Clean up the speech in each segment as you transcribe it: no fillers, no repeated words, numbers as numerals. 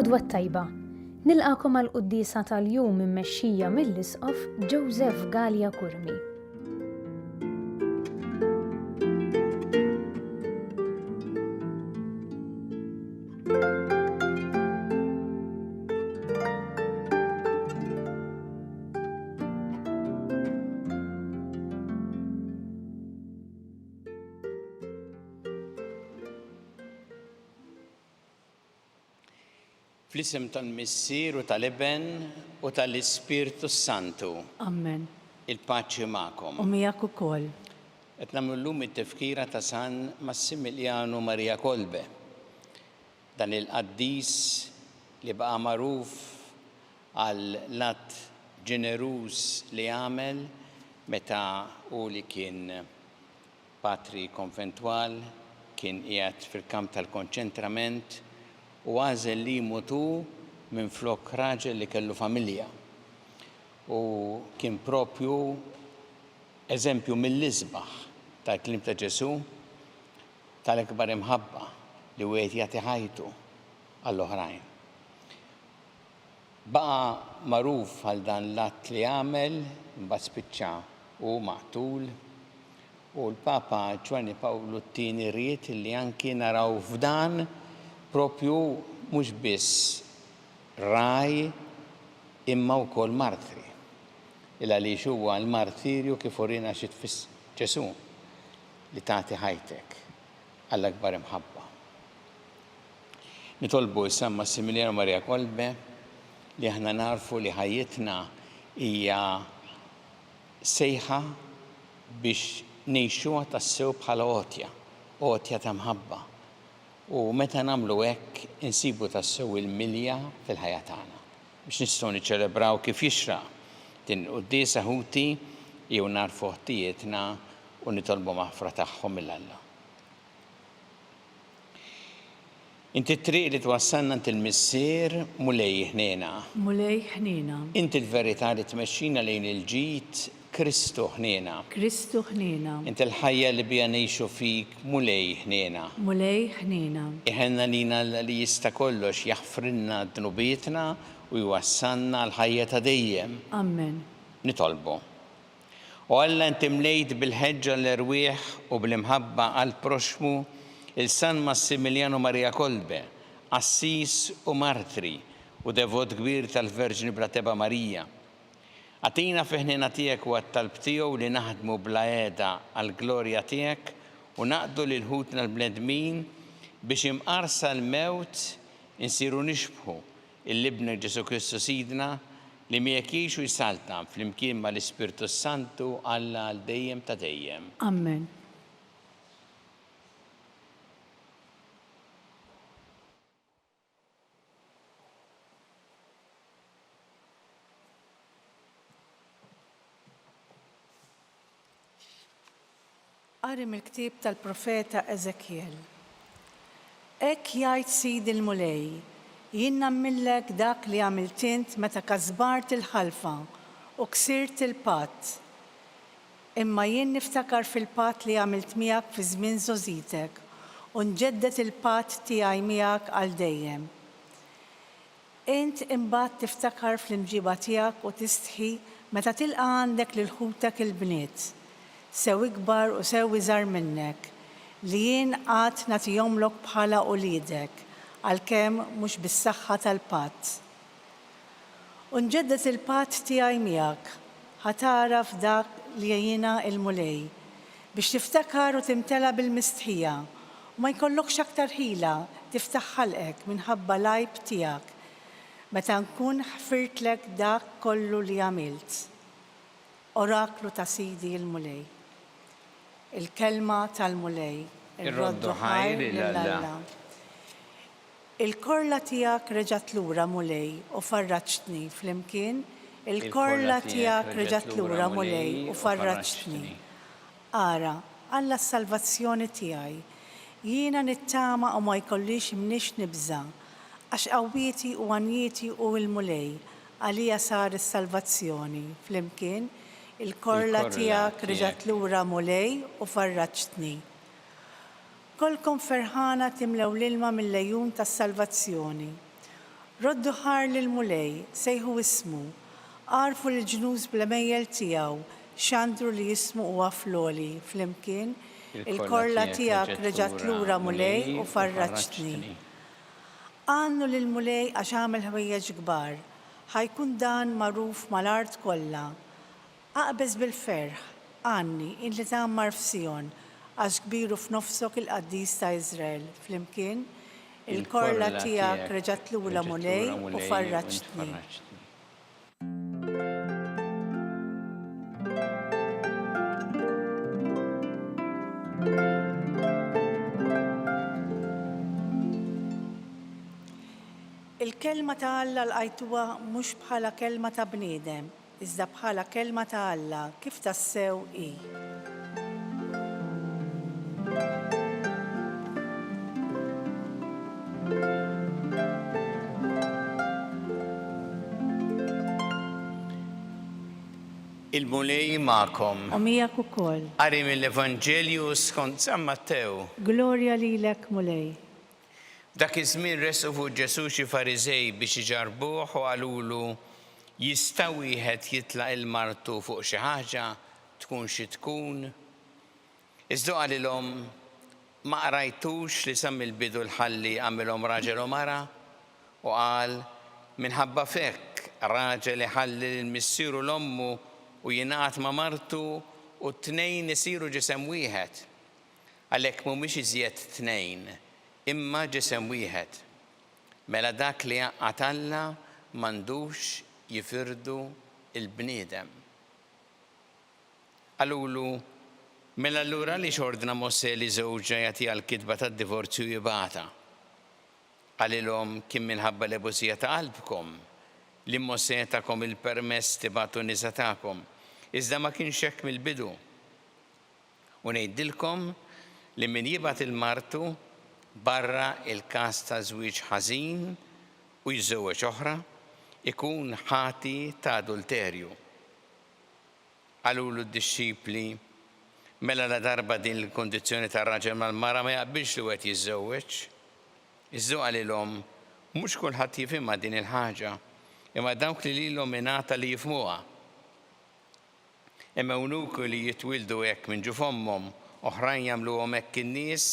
L-Odwa Tajba. Nilqakom għal-Qudiesa tal-jum immexxija mill-Isqof Joseph Gallia Kurmi. Fl-isem tal-Missier u tal-Iben u tal-Ispirtu Santu. Amen. Il-paċi magħkom. U miegħek ukoll. Qed nagħmlu llum it-tifkira ta' San Massimiliano Maria Kolbe. Dan il-qaddis li baqa' magħruf għal lat ġeneruż li għamel meta hu li kien patri konventwal, kien qiegħed fil-kamp tal-konċentrament u għażel li jmutu minn flok raġel li kellu familja. U kien propju eżempju mill-isbaħ tal-klim ta' Ġesu tal-ikbar imħabba li wieħed jagħti ħajtu għall-oħrajn. Baqa' magħruf għal dan l-att li għamel, imbagħad spiċċa u maqtul. U l-Papa Giovanni Paolo II ried li anki naraw f'dan propju mhux biss raj imma wkoll martri. Għaliex huwa l-martirju kif urina xi tfiss Ġesu li tagħti ħajtek għall-akbar imħabba. Nitolbu issa Massimiliano Maria Kolbe li aħna narfu li ħajjitna hija sejħa biex ngħixuha tassew bħala għotja ta' mħabba. U meta nagħmlu hekk insibu tassew il-milja fil-ħajja tagħna biex nistgħu niċċelebraw kif jixraq din qudiesa ħuti jew narfu ħtijietna u nitolbu maħfra tagħhom mill-Alla. Inti t-triq li twassalna int il-missier mulej ħniena. Mulej ħniena. Inti l-verità li tmexxina lejn il-ġid Kristu ħniena. Kristu ħniena. Inti l-ħajja li bija ngħixu fik mulej ħniena. Mulej ħniena. Iħenna lina li jista' kollox jaħfrilna dnubietna u jwassalna l-ħajja ta' dejjem. Amen. Nitolbu. U Alla inti mlejt bil-ħeġġa l-irwieħ u bil-imħabba għall-proxmu il-San Massimiliano Maria Kolbe, assis u martri u devot kbir tal-Verġni Brateba Marija. Għatina fiħnina tiegħek u għat-talb tiegħu li naħdmu bla għeda għall-glorja tiegħek u naqdu lil ħutna l-bnedmin biex imqarsa l-mewt insiru nixbħu il-libna Ġesu Kristu Sidna li miegħek jgħixu jsalta fl-imkien mal-Ispirtu Santu Alla għal dejjem ta' dejjem. Amen. Qari mill-ktieb tal-profeta Eżekiel. Hekk jgħid Sidi l-Mulej, jien nammillek dak li għamilt int meta kasbart il-ħalfa u ksirt il-patt. Imma jien niftakar fil-patt li għamilt miegħek fi żmien żożitek u nġeddet il-patt tiegħi miegħek għal dejjem. Int imbagħad tiftakar fl-imġiba tiegħek u tistħi meta tilqa' għandek lil ħutek il-bniet. Sewi kbar u sewi żgħar minnek, li jien qatt nagħtihomlok bħala uliedek, għalkemm mhux bis-saħħa tal-patt. U nġeddet il-patt tiegħi miegħek, ħatara f'dak li jiena il-mulej, biex tiftakar u timtela bil-mistħija, u ma jkollokx aktar ħila tiftaħ ħalqek minħabba l-għajb tiegħek, meta nkun ħfirtlek dak kollu li għamilt. Oraklu ta' Sidi l-Mulej. Il-kelma tal-Mulej, il-roddu ħajr lill-Alla. Il-korla tiegħek reġgħet lura Mulej u farraġtni flimkien, il-korla tiegħek reġgħet lura Mulej u farraġtni. Ara, Alla s-salvazzjoni tiegħi, jiena nittama u ma jkollix mniex nibża, għax qawwieti u għanjieti u l-Mulej, għalija sar is-salvazzjoni flimkien, il-korla tiegħek reġgħet lura Mulej u farraġtni. Kolkom ferħana timlew l-ilma mill-lejjun tas-salvazzjoni. Roddu ħar lil-mulej, sejħu ismu, għarfu l-ġnus bl-mejjel tijaw, xandru li jismu u għafloli, flimkien, il-korla tijak reġat lura mulej u farraċtni. Għannu lil-mulej għax għamil ħwejjeġ kbar, ħajkun dan maruf mal-art kolla. Aqbeż bil-ferħ, għanni, inli tammar f'Sion, għax kbiru f'nofsok il-qaddis ta' Izrael, flimkien, il-korla tijak reġat lura mulej u farraċtni. Il-kelma ta' Alla l-qajtuha mhux bħala kelma ta' bniedem, iżda bħala kelma ta' Alla kif tassew hi. Il-mulej ma'kom. U miegħek ukoll. Qari mill-Evanġelju skont San Mattew. Glorja lilek mulej. Dak iż-żmien resqu fuq Ġesu xi Fariżej biex iġarbuh u qalulu jista' wieħed jitlaq il-martu fuq xi ħaġa tkun xi tkun. Iżda qalilhom ma qrajtux li sa mill-bidu l-ħalli għamilhom raġel u mara u qal minħabba fekk raġel iħalli l-missieru l-ommu u jingħaqad ma' martu u t-tnejn isiru ġisem wieħed. Għalhekk mhumiex iżjed tnejn, imma ġisem wieħed. Mela dak li għaqad Alla m'għandux jifirdu il-bniedem. Qalulu mela allura li xordna Mosè li żewġa jagħtiha l-kitba tad-divorzju jibgħatha. Qalilhom kien minħabba l-ebużija ta' qalbkom li Mosè takom il-permess tibgħatu nisa tagħkom, iżda ma kienx hekk mill-bidu. U ngħidilkom li min jibgħat il-martu barra il-każ ta' żwieġ ħażin u jżewweġ oħra ikun ħati ta' adulterju. Qalulu d-dixxipli mela la darba din il-kondizzjoni tar-raġel mal-mara ma jaqbilx li wieħed jiżżewweġ. Iżda qalilhom mhux kulħadd jifhimha din il-ħaġa, imma dawk li lilhom ingħata li jifhmuha. Imma hawnhekk li jitwildu hekk minn ġu f'ommhom, oħrajn jagħmluhom hekk in-nies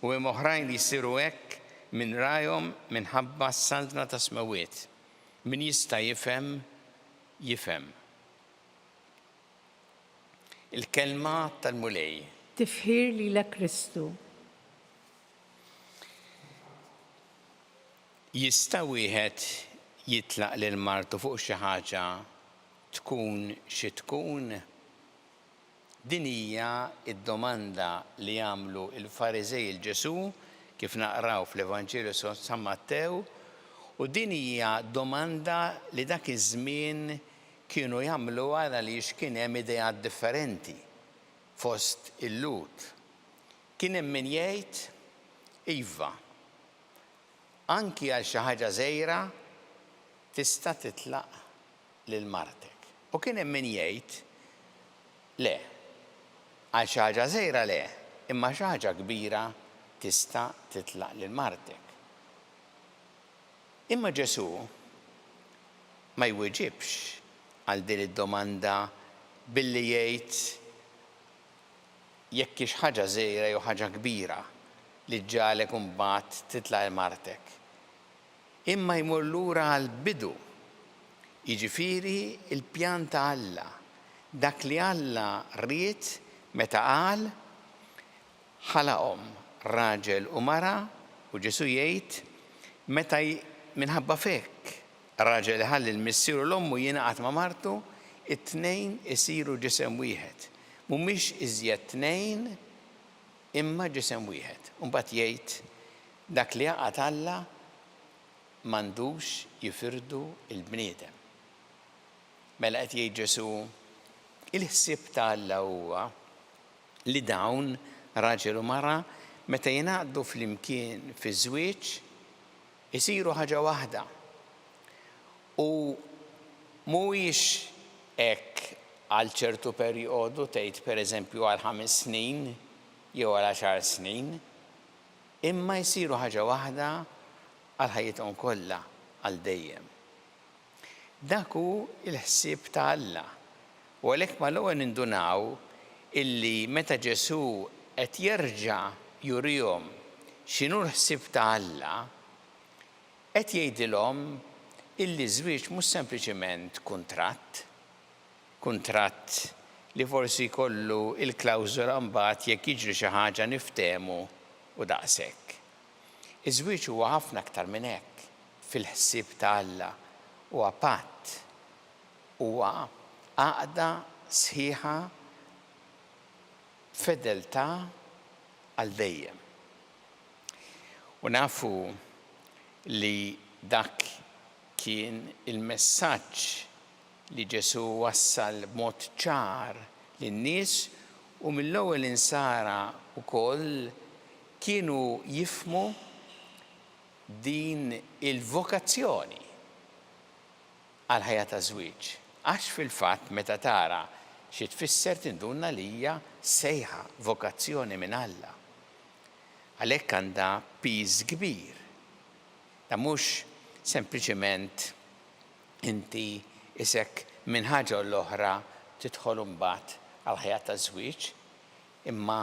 u hemm oħrajn li jsiru hekk minn rajhom minħabba s-saldna ta' smawiet. Min jista' jifhem, jifhem. Il-kelma tal-mulej. Tifħir lilek Kristu. Jista' wieħed jitlaq lil martu fuq xi ħaġa tkun xi tkun? Din hija d-domanda li jagħmlu l-Fariżej il-Ġesu kif naqraw fl-Evanġelju San Mattew, u din hija domanda li dak iż-żmien kienu jagħmluha għaliex kien hemm ideat differenti fost il-Lut. Kien hemm min jgħid iva, anki għal xi ħaġa żgħira tista' titlaq lil martek. U kien hemm min jgħid le, għal xi ħaġa żgħira le, imma xi ħaġa kbira tista' titlaq lil martek. Imma Ġesu ma jwieġibx għal din id-domanda billi jgħid jekk hix ħaġa żgħira jew ħaġa kbira li ġġalek imbagħad titlaq lil martek. Imma jmur lura għal bidu, jiġifieri il-pjan ta' Alla, dak li Alla ried meta qal ħalaqhom raġel u mara, u Ġesu jgħid meta minħabba fekk raġel iħalli l-missieru l-ommu jingħaqad ma' martu, it-tnejn isiru ġisem wieħed. Mhumiex iżjed tnejn imma ġisem wieħed. U mbagħad jgħid dak li jaqgħad Alla m'għandux jifirdu l-bniedem. Mela qed jgħid Ġesu il-ħsieb ta' Alla huwa li dawn raġel u mara meta jingħaqdu flimkien fi żwieġ isiru ħaġa waħda. U mhuwiex hekk għal ċertu perjodu tgħid pereżempju għal 5 snin jew għal 10 snin, imma jsiru ħaġa waħda għal ħajjithom kollha. għal dejjem. Dak hu l-ħsieb ta' Alla. U għalhekk mal-ewwel nindunaw illi meta Ġesu qed jerġa' jurihom x'inhu l-ħsieb ta' Alla, qed jgħidilhom illi żwieġ mhux sempliċement kuntratt li forsi jkollu il-klawżola mbagħad jekk jiġri xi ħaġa niftehmu u daqshekk. Iż-żwieġ huwa ħafna aktar minn hekk fil-ħsieb ta' Alla, huwa patt, huwa għaqda sħiħa fedeltà għal dejjem. U nafu li dak kien il-messaġġ li Ġesu wassal b'mod ċar lin-nies u mill-ewwel insara wkoll kienu jifhmu din il-vokazzjoni għal ħajja ta' żwieġ. Għax fil-fatt meta tara xi tfisser tinduna li hija sejħa vokazzjoni minn Alla. Għalhekk għandha piż kbir. Ta' mhux sempliċement inti isek minn ħaġa u l-oħra tidħol imbagħad għal ħajja ta' żwieġ, imma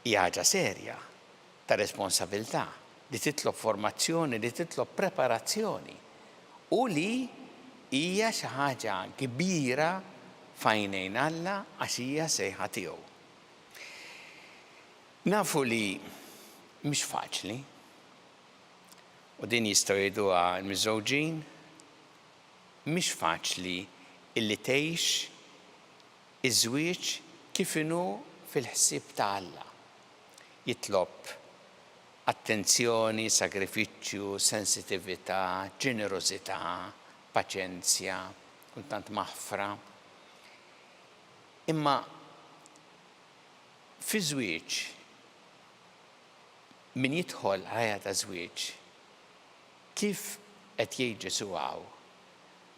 hija ħaġa serja ta' responsabilità li titlob formazzjoni, li titlob preparazzjoni u li hija xi ħaġa kbira f'għajnejn Alla għax hija sejħa tiegħu. Nafu li mhix faċli u din jistgħu jgħiduha l-miżżewġin, mhix faċli illi tgħix iż-żwieġ kif inhu fil-ħsieb ta' Alla. Jitlob attenzjoni, sagrifiċċju, sensitività, ġenerożità, paċenzja, kultant maħfra. Imma fi żwieġ min jidħol ħajja ta' żwieġ kif qed jgħid Ġesu hawn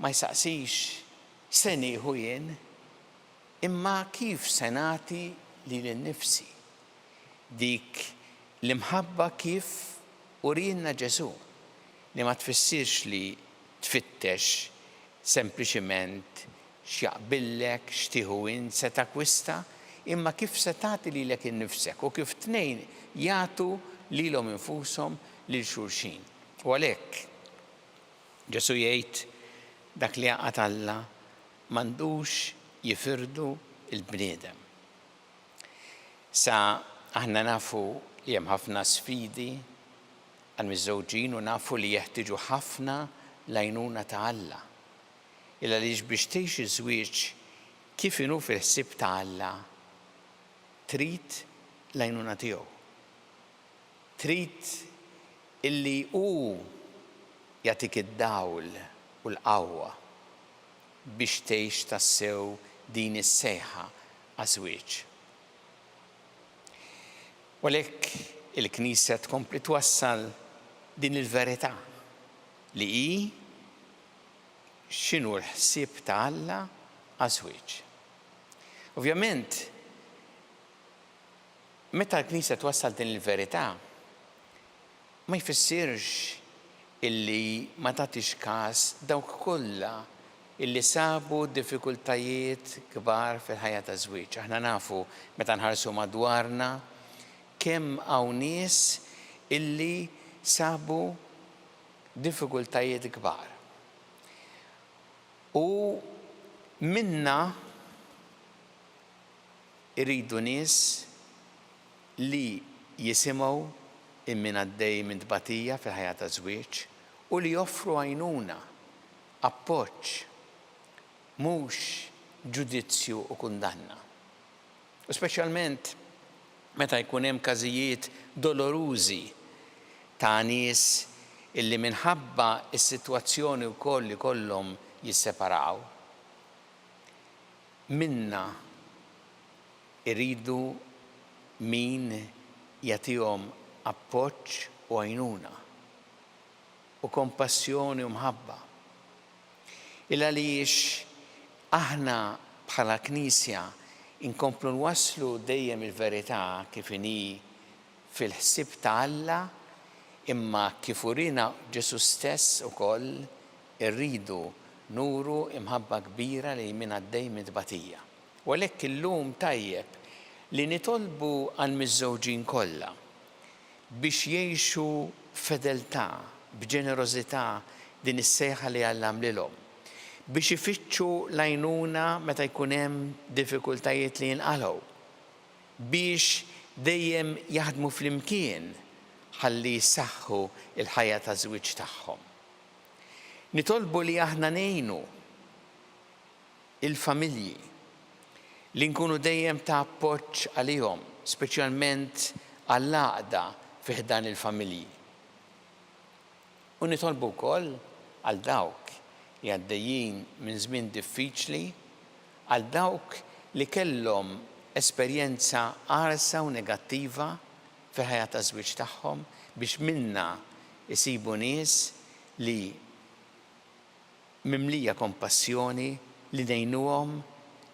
ma jsaqsix se nieħu jien, imma kif se nagħti lili nnifsi. Dik l-imħabba kif urielna Ġesu li ma tfissirx li tfittex sempliċement x'jaqbillek, x'tieħu int, se takwista, imma kif se tagħti lilek innifsek u kif tnejn jagħtu lilhom infushom lil xulxin. U għalhekk Ġesu jgħid dak li għaqad Alla m'għandux jifirdu l-bniedem. Sa aħna nafu li hemm ħafna sfidi għall-miżżewġin u nafu li jeħtieġu ħafna l-għajnuna ta' Alla. Illa li biex tgħix iż-żwieġ kif inhu fil-ħsieb ta' Alla trid l-għajnuna tiegħu. Trid illi hu jagħtik id-dawl u l-qawwa biex tgħix tassew din is-sejħa għaż-żwieġ. U għalhekk il-Knisja tkompli twassal din il-verità li hi x'inhu l-ħsieb ta' Alla għaż-żwieġ. Ovvjament, meta l-Knisja twassal din il-verità, ma jfissirx illi ma tagħtix każ dawk kollha illi sabu diffikultajiet kbar fil-ħajja ta' żwieġ. Aħna nafu meta nħarsu madwarna kemm hawn nies illi sabu diffikultajiet kbar. U minna iridu nies li jisimgħu min għaddej minn tbatija fil-ħajja ta' żwieġ u li joffru għajnuna, appoġġ, mhux ġudizzju u kundanna. U speċjalment meta jkun hemm każijiet dolorużi ta' nies illi minħabba s-sitwazzjoni wkoll li kollhom jisseparaw. Minna iridu min jagħtihom appoġġ u għajnuna u kompassjoni u mħabba. Illa għaliex aħna bħala Knisja inkomplu nwasslu dejjem il-verità kif inhi fil-ħsieb ta' Alla imma kif urina Ġesu stess ukoll irridu nuru imħabba kbira li min għaddej minn tbatija. U għalhekk illum tajjeb li nitolbu għal miż-żewġin kollha biex jgħixu fedeltà, b'ġenerożità din is-sejħa li Alla għamlilhom, biex ifittxu l-għajnuna meta jkun hemm diffikultajiet li jinqalgħu, biex dejjem jaħdmu flimkien ħalli jsaħħu il-ħajja ta' żwieġ tagħhom. Nitolbu li aħna ngħinu il-familji li nkunu dejjem ta' appoġġ għalihom, speċjalment għall-għaqda fih dan il-familji. U nitolbu wkoll għal dawk li għaddejjin minn żmien diffiċli, għal dawk li kellhom esperjenza qarsa u negattiva fil-ħajja ta' żwieġ tagħhom biex minna isibu nies li mimlija kompassjoni, li ngħinuhom,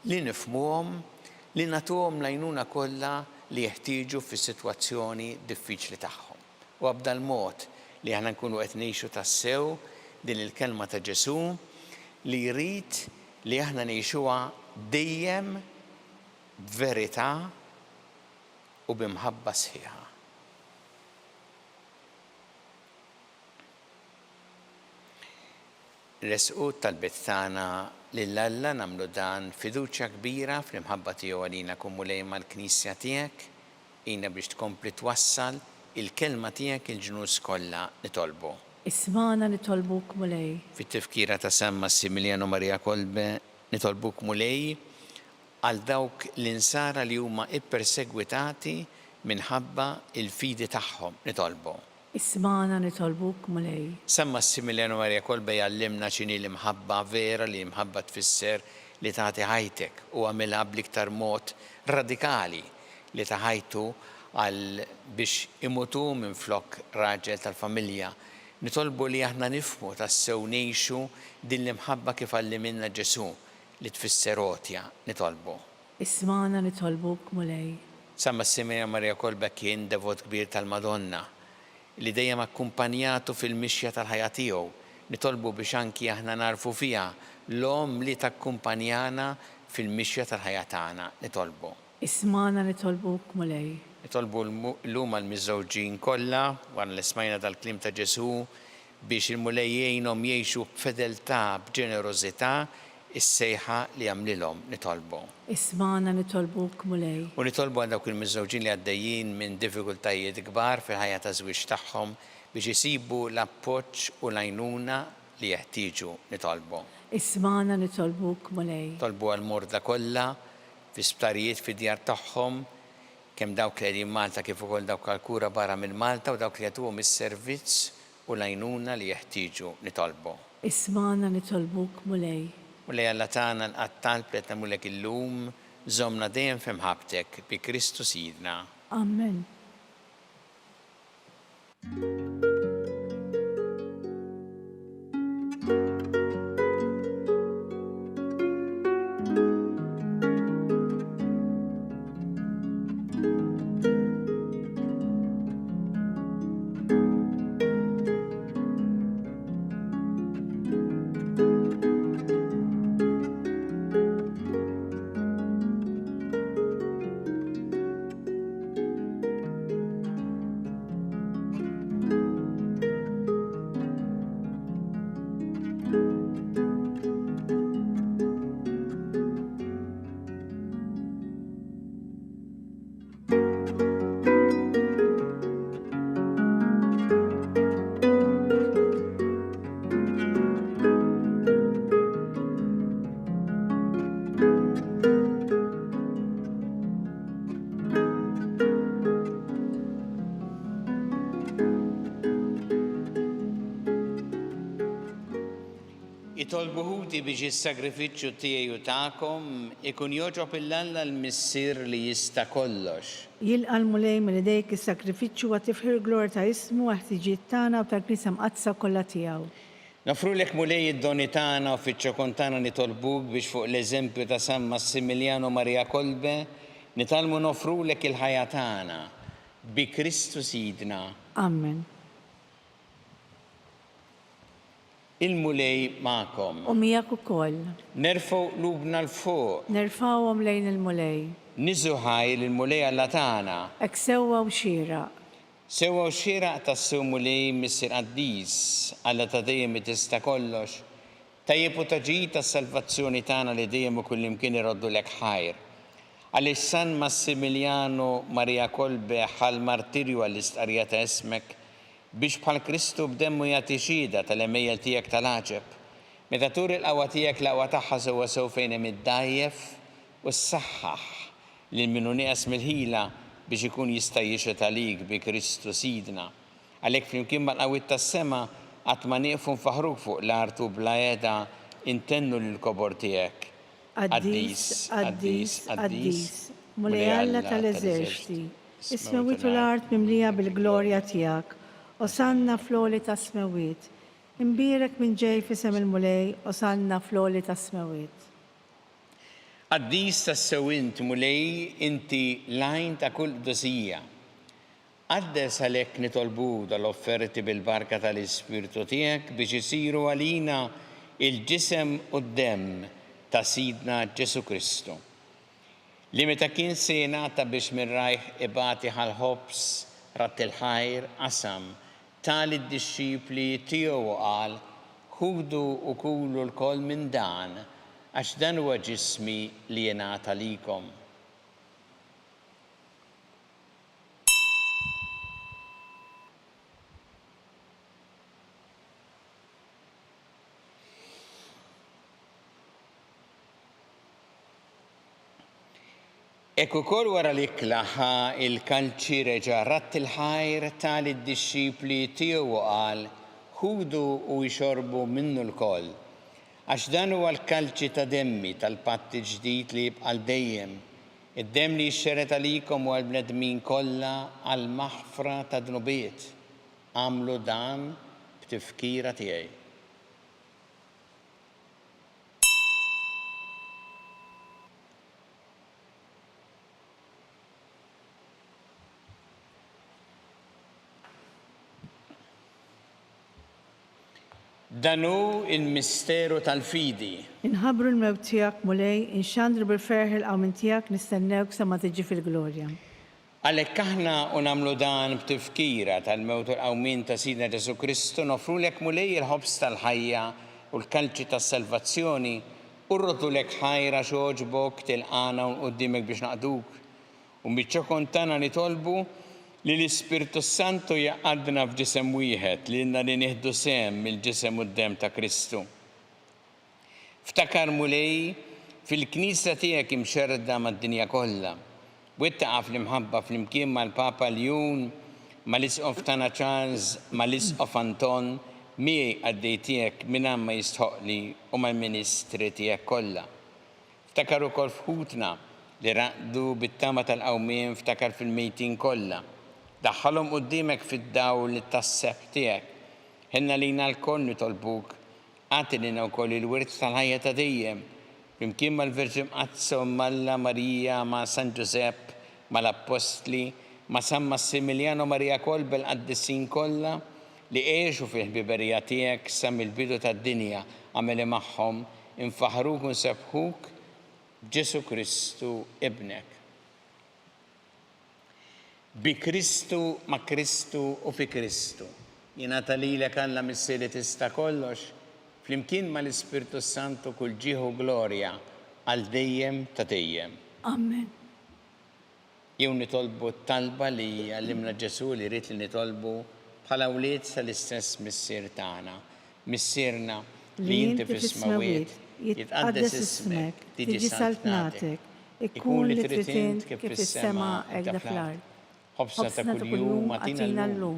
li nifhmuhom, li nagħtuhom l-għajnuna kollha li jeħtieġu fis-sitwazzjoni diffiċli tagħhom. U b'dan mod li aħna nkunu qed ngħixu tassew din il-kelma ta' Ġesu li jrid li aħna ngħixuha dejjem b'verità u b'imħabba sħiħa. Resqu tal-bit tagħna lil Alla nagħmlu dan fiduċja kbira fl-imħabba tiegħu għalina kumulej mal-Knisja tiegħek, jiena biex tkompli twassal il-kelma tiegħek il-ġnus kollha nitolbu. Ismana nitolbuk mulej. Fit-tifkira ta' San Massimiliano Maria Kolbe nitolbuk mulej għal dawk l-insara li huma ippersegwitati minħabba il-fidi tagħhom nitolbu. Ismana nitolbuk mulej. San Massimiliano Maria Kolbe jgħallimna x'inhi l-imħabba vera li l-imħabba tfisser li tagħti ħajtek u għamilha bl-iktar mod radikali li ta' ħajtu għal biex imutu minn flok raġel tal-familja. Nitolbu li aħna nifhmu tassew ngħixu din l-imħabba kif għallimilna Ġesu li tfisser għotja nitolbu. Ismana nitolbuk mulej. San Massimiliano Maria Kolbe kien devot kbir tal-Madonna li dejjem akkumpanjatu fil-mixja tal-ħajja tiegħu. Nitolbu biex anki aħna narfu fiha l-om li takkumpanjana fil-mixja tal-ħajja tagħna nitolbu. Ismana nitolbuk mulej. Nitolbu l-lum għal-miżżewġin kollha wara li smajna dal-klim ta' Ġesu biex il-mulej jgħinhom jgħixu b'fedeltà, b'ġenerożità is-sejħa li għamlilhom nitolbu. Ismana nitolbuk mulej. U nitolbu għal dawk il-miżżewġin li għaddejjin minn diffikultajiet kbar fil-ħajja ta' żwieġ tagħhom biex isibu l-appoġġ u l-għajnuna li jeħtieġu nitolbu. Ismana nitolbuk mulej. Tolbu għal-morda kollha fi sptarijiet fid-djar tagħhom kemm dawk li qegħdin Malta kif ukoll dawk għall-kura barra minn Malta u dawk li jagħtuhom is-servizz u l-għajnuna li jeħtieġu nitolbu. Ismana nitolbuk mulej. U li Alla tagħna l-qattal li qed nagħmlulek illum żommna dejjem f'imħabbtek bi Kristu Sidna. Amen. Itolbu ħudi biex is-sagrifiċċju tiegħi u tagħkom ikun joġob il-Alla l-missier li jista' kollox. Jilqa' l-mulej minn idejk is-sakrifiċċju għat tifħir glor ta' ismu u ħtiġijiet tagħna u tal-Knisja mqaddsa kollha tiegħu. Nofrulek mulej id-doni tagħna u fiċ-ċokon tagħna nitolbuk biex fuq l-eżempju ta' San Massimiliano Maria Kolbe nitalmu nofrulek il-ħajja tagħna bi Kristu Sidna. Amen. Il-mulej ma'kom. U miegħek ukoll. Nerfgħu qlubna l-fuq. Nerfawhom lejn il-mulej. Niżu ħajr il-mulej Alla tagħna. Hekk sewwa u xieraq. Sewwa u xieraq tas-sew mulej Missier Qaddis Alla ta' dejjem tista' kollox. Tajjeb u taġid tas-salvazzjoni tagħna li dejjem u kullimkien iroddu lek ħajr. Għaliex San Massimiliano Maria Kolbe ħal martirju għall-istqarrija ta' ismek biex bħal Kristu b'demmu jagħti xhieda tal-emejjel tiegħek tal-għaġeb. Meta tur il-qawwa tiegħek l-qawwa tagħha sewwa sew fejn hemm iddajjef u ssaħħaħ lil minnu nieqes mill-ħila biex ikun jista' jixhet għalik bi Kristu Sidna. Għalhekk flimkien mal-qawwiet tas-sema qatt ma nieqfu nfaħruk fuq l-art u bla qiegħda intennu lill-kobor tiegħek. Qaddis, Qaddis, Qaddis, Mulej Alla tal-eżerċiti, ismewiet u l-art mimlija bil-glorja tiegħek. Osanna floli ta' smewiet. Imbierek minn ġej fisem il-mulej, osanna floli ta' smewiet. Qaddis tas-sewint mulej inti lajn ta' kull dosija. Għaddes għalhekk nitolbu dal-offerti bil-barka tal-Ispirtu tiegħek biex isiru għalina il-ġisem u d-demm ta' Sidna Ġesu Kristu. Li meta kien se jingħata biex minn rajh ibati ħal-ħobs rat il-ħajr qasam tali d-disċipli tiegħu qal ħudu u kulu l-koll minn dan għax dan huwa ġismi li jingħata likom. Ekk ukoll wara li klaħa il-kalċi reġa' ratt il-ħajr tali d-disċipli tiegħu qal ħudu u jxorbu minnu l-koll. Għax dan huwa l-kalċi ta' demmi tal-patt ġdid li jibqa' dejjem. Id-demm li jxxeret għalikom u għall-bnedmin kollha għal maħfra ta' dnubiet. Għamlu dan b'tifkira tiegħi. Danu il-misteru tal-fidi. Inħabru l-mewt tiegħek mulej, inxandru bil-ferħ il-qawmin tiegħek nistennewk sa ma tiġi fil-glorja. Għalhekk aħna u nagħmlu dan b'tifkira tal-mewt u l-qawmin ta' Sidna Ġesu Kristu nofrulek mulej il-ħobs tal-ħajja u l-kalċi tas-salvazzjoni u rrodulek ħajra xogħġbok tilqana u qudiemek biex naqduk. U biċ-ċokon tagħna nitolbu li l-Ispirtu Santu jaqadna f'ġisem wieħed li lna li nieħdu sehem mill-ġisem u d-demm ta' Kristu. Ftakar mulej fil-Knisja tiegħek imxerda mad-dinja kollha. Wettaqa' fl-imħabba flimkien mal-Papa Ljun, mal-Isqof tagħna Charles, mal-Isqof Anton, miegħi għaddej tiegħek minn ma jistħoqli u mal-Ministri tiegħek kollha. Ftakar ukoll f'ħutna li raqdu bit-tama tal-qawmien ftakar fil-mejtin kollha. Daħħalhom quddiemek fid-dawl tas-seħħ tiegħek. Ħenna lina l-koll nitolbuk, għati lina wkoll il-wirt tal-ħajja ta' dejjem, flimkien mal-Verġin Qazza u Malla Marija ma' San Giuseppe, mal-Apostli, ma' San Massimiliano Maria Kolbe l-Qaddissin kollha li għexu fil-ħbiberija tiegħek sa mill-bidu tad-dinja għameli magħhom infaħruk u nsebħuk b'Ġesu Kristu ibnek. Bi Kristu, ma' Kristu u fi Kristu. Jingħata lilek Alla missieri tista' kollox, flimkien mal-Ispirtu Santu kull ġieħu glorja għal dejjem ta' dejjem. Amen. Jew nitolbu t-talba li għallimna Ġesu li rrid li nitolbu bħala wlied tal-istess missier tagħna. Missierna li inti fis-smawiet jitqaddes ismek, tiġi saltnatek, ikkun li trid int kif fis-sema hekk fl-ard. Ħobsna ta' kuljum għatina llum,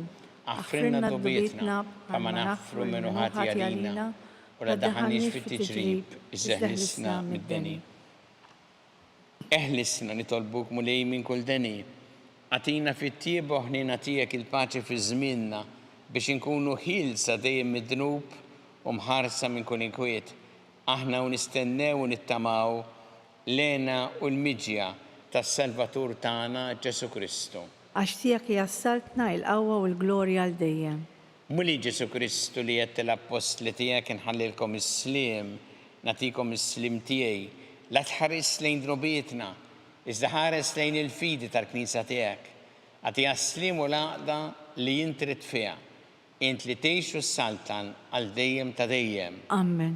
aħfrinna dubietna bħalma naħfru minnu ħati għalina, u la daħanniex fit-tiġrib, iżeħlisna mid-deni. Eħlisna nitolbuk mulej minn kull deni, għatina fit-tiebu ħnina tiegħek il-paċi fi żmienna biex inkunu ħilsa dejjem mid-dnub u mħarsa minn kull inkwiet. Aħna u nistennew u nittamaw lena u l-miġja tas-Salvatur tagħna Ġesu Kristu. Għax tiegħek jassaltna il-qawwa u l-glorja għal dejjem. Muli Ġesu Kristu li jett l-apostli tiegħek inħallilkom is-slim, natikom is-slim tiegħi, la tħares lejn drobietna, iżda ħares lejn il-fidi tal-Knisja tiegħek. Għatija s-slim u l-għaqda li jintrid fiha, int li tgħixu s-saltan għal dejjem ta' dejjem. Amen.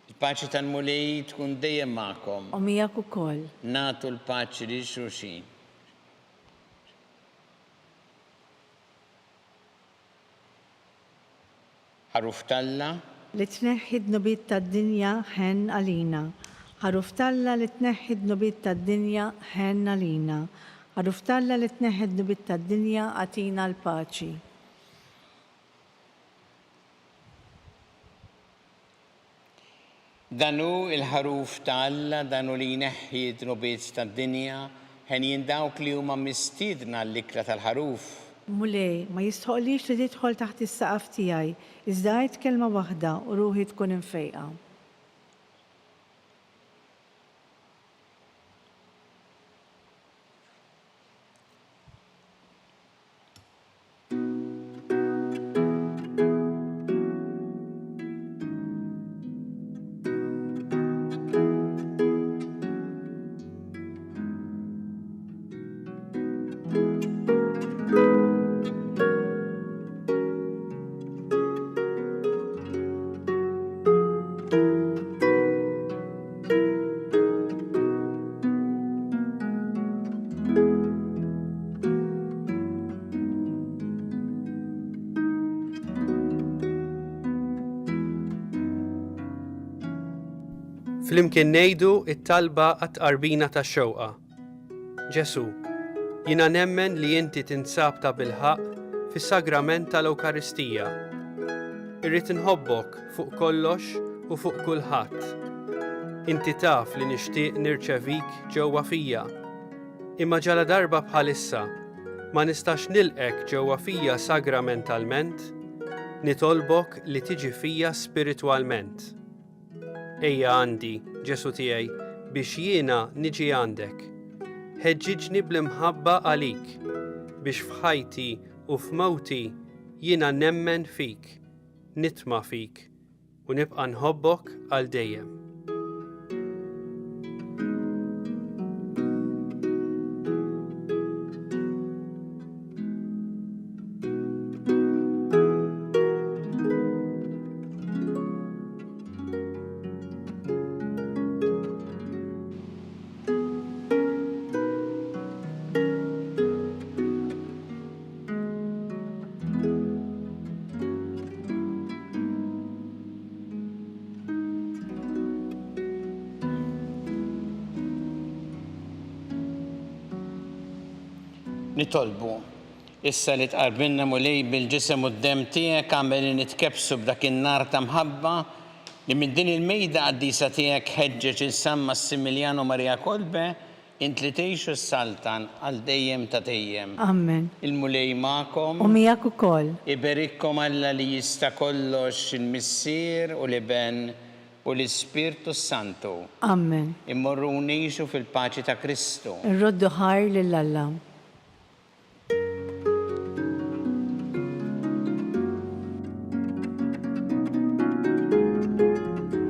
Il-paċi tal-mulej tkun dejjem magħkom. U miegħek ukoll. Nagħtu l-paċi lil xulxin. Ħaruf Talla Li tneħħi d-nubiet tad-dinja ħen għalina. Ħaruf Talla li tneħħi d-nubiet tad-dinja ħen għalina. Ħaruf Talla li tneħħi d-nubiet tad-dinja għatina l-paċi. Danu il-ħaruf ta' Alla, danu li jneħħi d-nubiet tad-dinja, ħen jindawk li huma mistiedna l-ikla tal-ħaruf. Mulej, ma jistħoqlix li tidħol taħt is-saqaf tiegħi, iżda għid kelma waħda u ruħi tkun infejqa. Flimkien ngħidu it-talba għat-qarbina tax-xewqa. Ġesu, jiena nemmen li inti tinsab ta' bilħaq fis-sagrament tal-Ewkaristija. Irrid inħobbok fuq kollox u fuq kulħadd. Inti taf li nixtieq nirċevik ġewwa fija. Imma ġala darba bħalissa ma nistax nilqek ġewwa fija sagramentalment, nitolbok li tiġi fija spiritwalment. Ejja għandi, Ġesu tiegħi, biex jiena niġi għandek. Ħeġġiġni bl-imħabba għalik, biex f'ħajti u f'mewti jiena nemmen fik, nitma' fik, u nibqa' nħobbok għal dejjem. Nitolbu, issa li tqarbilna mulej bil-ġisem u d-dem tiegħek għamel li nitkebsu b'dak in-nar ta' mħabba li minn din il-mejda qaddisa tiegħek ħeġġeġ il-San Massimiliano Maria Kolbe int li tgħixu s-saltan għal dejjem ta' dejjem. Amen. Il-mulej magħkom. U miegħek ukoll. Iberikkom Alla li jista' kollox il-Missier u l-Iben u l-Ispirtu Santu. Amen. Immorru ngħixu fil-paċi ta' Kristu. Irroddu ħar lill-Alla.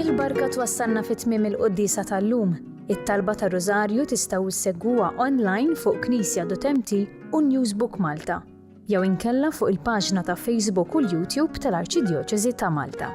Il-barka twassalna fit-tmiem il-qoddisa tal-lum. It-talba ta' Rożarju tistgħu issegwuha online fuq Knisja.mt u Newsbook Malta, jew inkella fuq il-paġna ta' Facebook u l-YouTube tal-Arċidjoċeżi ta' Malta.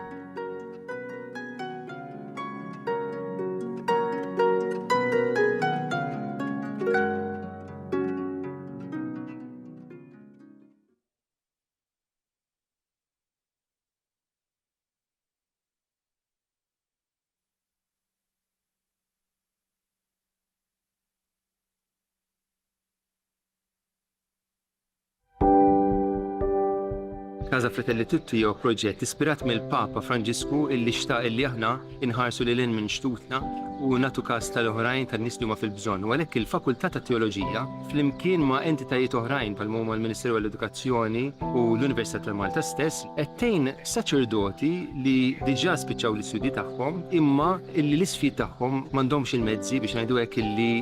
Casa Fratelli Tutti jew proġett ispirat mill-Papa Franġisku illi xtaq illi aħna inħarsu lil hinn minn xtutna u nagħtu każ tal-oħrajn tan-nies li huma fil-bżonn. U għalhekk il-Fakultà ta' Teoloġija flimkien ma' entitajiet oħrajn bħal huma l-Ministeru għall-Edukazzjoni u l-Università tal-Malta stess qed tgħin saċerdoti li diġà spiċċaw l-istudji tagħhom imma illi l-isfid tagħhom m'għandhomx il-mezzi biex ngħidu hekk illi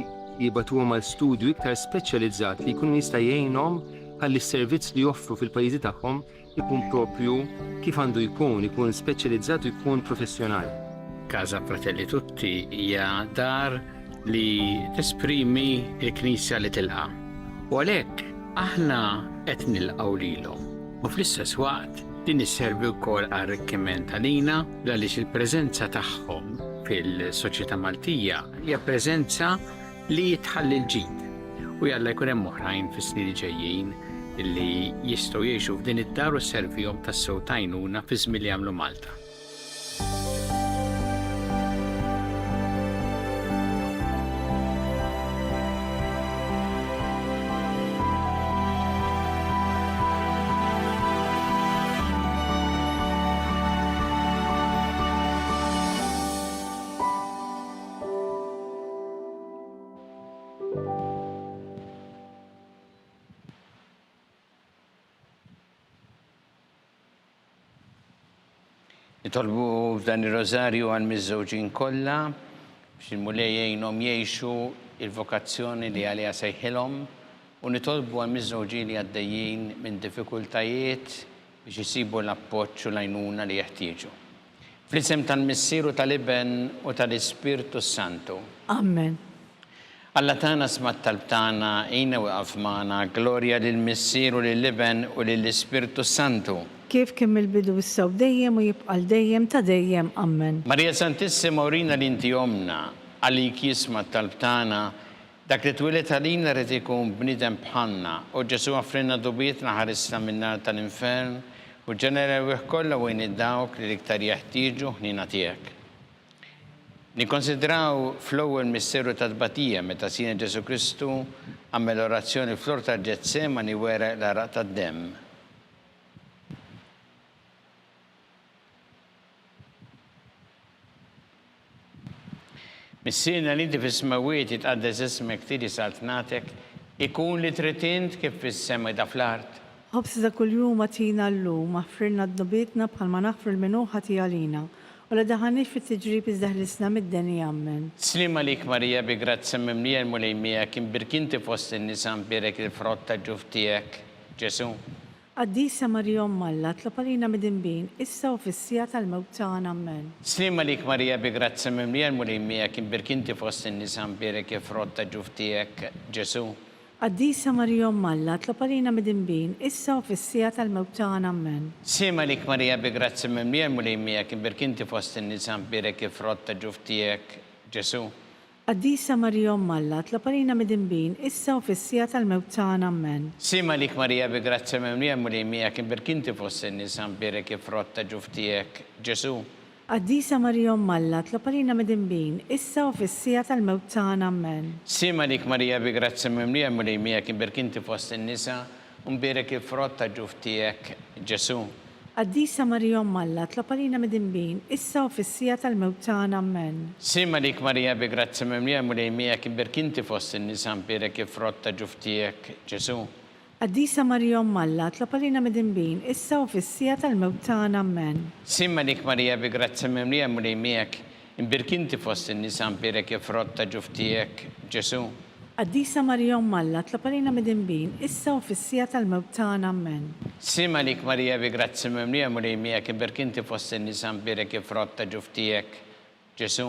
jibatuhom għal studju iktar speċjalizzat li jkunu jista' jgħinhom ħalli s-servizz li joffru fil-pajjiżi tagħhom ikun propju kif għandu ikun speċjalizzat u jkun professjonali. Casa Fratelli Tutti hija dar li tesprimi l-Knisja li tilqa'. U għalhekk aħna qed nilqgħu lilhom. U fl-istess waqt din isservi wkoll għar-arricchiment għalina għaliex il-preżenza tagħhom fil-soċjetà Maltija hija preżenza li tħalli l-ġid. U jalla jkun hemm oħrajn fis-snin ġejjin illi jistgħu jgħixu f'din id-dar u sservihom tas-sew tajnuna fi żmien li jagħmlu Malta. Nitolbu f'dan ir-rożarju għal miż-żewġin kollha biex il-mulej jgħinhom jgħixu il-vokazzjoni li għaliha sejħilhom u nitolbu għal miż-żewġin li għaddejjin minn diffikultajiet biex isibu l-appoġġ u l-għajnuna li jeħtieġu. Fl-isem tal-Missieru tal-Iben u tal-Ispirtu Santu. Amen. Alla tagħna smat tal-btana għina waqaf magħna glorja lill-Missieru lill-Iben u lill-Ispirtu Santu. Kif kemm il-bidu issaw dejjem u jibqal dejjem ta' dejjem. Amen. Marija Santissima urina li inti omna għalik jismat tal-btana dak li twilet għalina rrid ikun bniedem bħalna u Ġesu għafrinna dubietna ħarisna min-nar tal-infern u ġenera wieħ kollha wejn id-dawk li l-iktar jeħtieġu ħnina tiegħek. Nikkonsidraw fl-ewwel misteru tat-tbatija meta Sina Ġesu Kristu għamel orazzjoni fl-ort tal-Ġetsemani wera l-araq tad-demm. Missina li inti fis-smawiet jitqaddes ismek tiedi saltnatek ikun li tritint kif fis-sema da fl-art. Ħobs da kuljum għatina llum aħfrilna d-dobietna bħalma naħfru l-menuħa tiegħalina u la daħanix fit-tiġrib iżdaħlisna mid-deni. Amen. Slima lik Marija bi grazza mimlija l-mulejmija kien birkinti fost in-nisa mbirek il-frott ta' ġuf tiegħek, Ġesu. Qaddisa Marija Alla tlab għalina mid-inbin issa u fis-sija tal-mewt tagħna. Amen. Slima lik Marija bi grazza mimlija l-mulejmija kien birkinti fost in-nisa mbirek il-frott ta' ġuf tiegħek, Ġesu. Qaddisa Marija Alla tlab għalina mid-inbin issa u fis-sija tal-mewt tagħna. Amen. Slima lik Marija bi grazza mimlija l-mulejmija kien birkinti fost in-nisa mbirek il-frott ta' ġuf tiegħek, Ġesu. Qaddisa Marija Alla tlab għalina mid-inbin issa u fis-sija tal-mewt tagħna. Amen. Sima lik Marija bi grazza mimlija l-mulejmija kien birkinti fost in-nisa mbirek il-frott ta' ġuf tiegħek, Ġesu. Qaddisa Marija Alla tlab għalina mid-inbin issa u fis-sija tal-mewt tagħna. Amen. Sima lik Marija bi grazza mimlija l-mulejmija kien birkinti fost in-nisa mbirek il-frott ta' ġuf tiegħek, Ġesu. Qaddisa Marija Alla tlab għalina mid-inbin issa u fis-sija tal-mewt tagħna. Amen. Sima lik Marija bi grazza mimlija l-mulejmija kien birkinti fost in-nisa mbirek il-frott ta' ġuf tiegħek, Ġesu. Qaddisa Marija Alla tlab għalina mid-inbin issa u fis-sija tal-mewt tagħna. Amen. Sima lik Marija bi grazza mimlija l-mulejmija kien birkinti fost in-nisa mbirek il-frott ta' ġuf tiegħek, Ġesu. Qaddisa Marija Alla tlab għalina mid-inbin issa u fis-sija tal-mewt tagħna. Amen. Sima lik Marija bi grazza mimlija l-mulejmija kien birkinti fost in-nisa mbirek il-frott ta' ġuf tiegħek, Ġesu.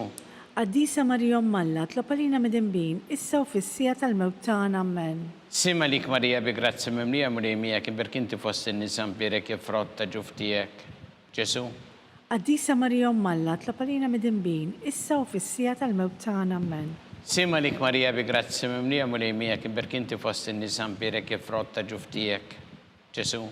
Qaddisa Marija Alla tlab għalina mid-inbin issa u fis-sija tal-mewt tagħna. Amen. Sima lik Marija bi grazza mimlija l-mulejmija kien birkinti fost in-nisa mbirek il-frott ta' ġuf tiegħek, Ġesu. Qaddisa Marija Alla tlab għalina mid-inbin issa u fis-sija tal-mewt tagħna. Amen. Sima lik Marija bi grazza mimlija l-mulejmija kien birkinti fost in-nisa mbirek il-frott ta' ġuf tiegħek, Ġesu.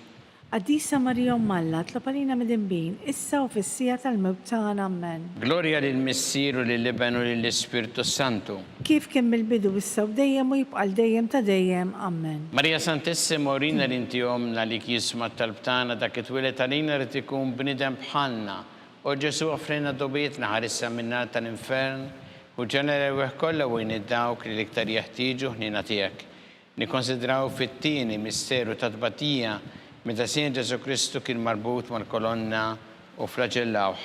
Qaddisa Marija Alla tlab għalina mid-inbin issa u fis-sija tal-mewt tagħna. Amen. Glorja lill-Missieru lill-Iben u lill-Ispirtu Santu. Kif kemm il-bidu issa u dejjem u jibqal dejjem ta' dejjem. Amen. Marija Santissima urina li inti omna li jismat tal-btana dak it-twilet għalina rrid ikun bniedem bħalna u Ġesu offrina dobietna ħarissa min-nar tal-infern u ġenera wieħ kollha wejn id-dawk li l-iktar jeħtieġu ħnina tiegħek. Nikkonsidraw fit-tieni misteru tat-tbatija meta Sina Ġesu Kristu kien marbut mal-kolonna u flagellawh.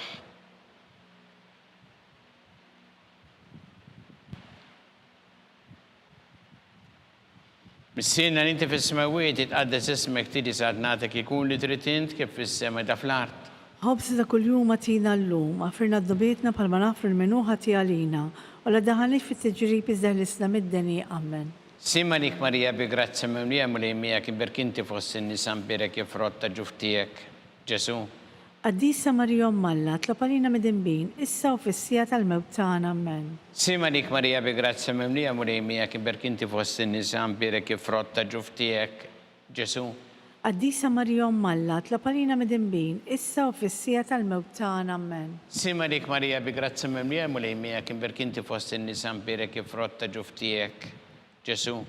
Missina li inti fis-smawiet jitqaddes ismek tidi saat nagħtek ikun li trid int kif fis-sema ta' fl-art. ħobż ta' kuljum atina llum, għafirna d-dobietna bħalma nafru l-menuħa tiegħalina, u la daħanix fit-tiġrib iżdeħlisna mid-deni ammen. Simanik Marija bi grazzi mimlija mulejmija kiber kinti fossi nisan birek jifrotta ġuftijek, Ġesu. Qaddisa Marija Malla, tlapalina mid-imbin, issa u fissija tal-mewt tagħna ammen. Simanik Marija bi grazzi mimlija mulejmija kiber kinti fossi nisan birek jifrotta ġuftijek, Ġesu. Qaddisa Marija Malla, tlapalina mid-imbin, issa u fissija tal-mewt tagħna ammen. Simanik Marija bi grazzi mimlija mulejmija kiber kinti fossi nisan birek jifrotta ġuftijek, Ġesu.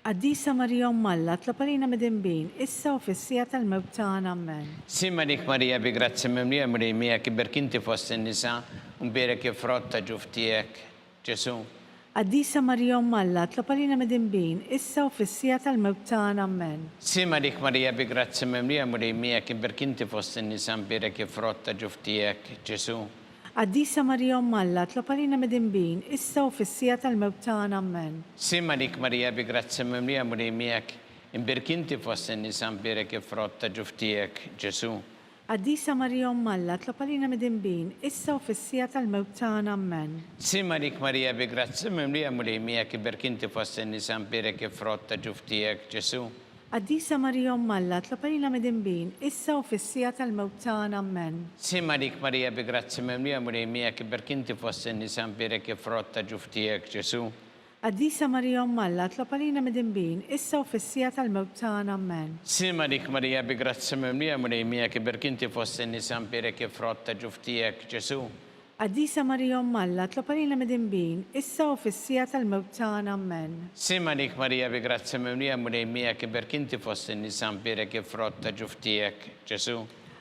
Qaddisa Marija Malla, tlapalina mid-imbin, issa u fissija tal-mewt tagħna ammen. Simanik Marija bi grazzi mimlija mulejmija kiber kinti fossi nisan birek jifrotta ġuftijek, Ġesu. Qaddisa Marija Malla, tlapalina mid-imbin, issa u fissija tal-mewt tagħna ammen. Simanik Marija bi grazzi mimlija mulejmija kiber kinti fossi nisan birek jifrotta ġuftijek, Ġesu. Qaddisa Marija Malla, tlapalina mid-imbin, issa u fissija tal-mewt tagħna ammen. Simanik Marija bi grazzi mimlija mulejmija kiber kinti fossi nisan birek jifrotta ġuftijek, Ġesu. Qaddisa Marija Malla, tlapalina mid-imbin, issa u fissija tal-mewt tagħna ammen. Simanik Marija bi grazzi mimlija mulejmija kiber kinti fossi nisan birek jifrotta ġuftijek, Ġesu. Qaddisa Marija Malla, tlapalina mid-imbin, issa u fissija tal-mewt tagħna ammen. Simanik Marija bi grazzi mimlija mulejmija kiber kinti fossi nisan birek jifrotta ġuftijek, Ġesu. Qaddisa Marija Malla, tlapalina mid-imbin, issa u fissija tal-mewt tagħna ammen. Simanik Marija bi grazzi mimlija mulejmija kiber kinti fossi nisan birek jifrotta ġuftijek, Ġesu. Qaddisa Marija Malla, tlapalina mid-imbin, issa u fissija tal-mewt tagħna ammen. Simanik Marija bi grazzi mimlija mulejmija kiber kinti fossi nisan birek jifrotta ġuftijek, Ġesu.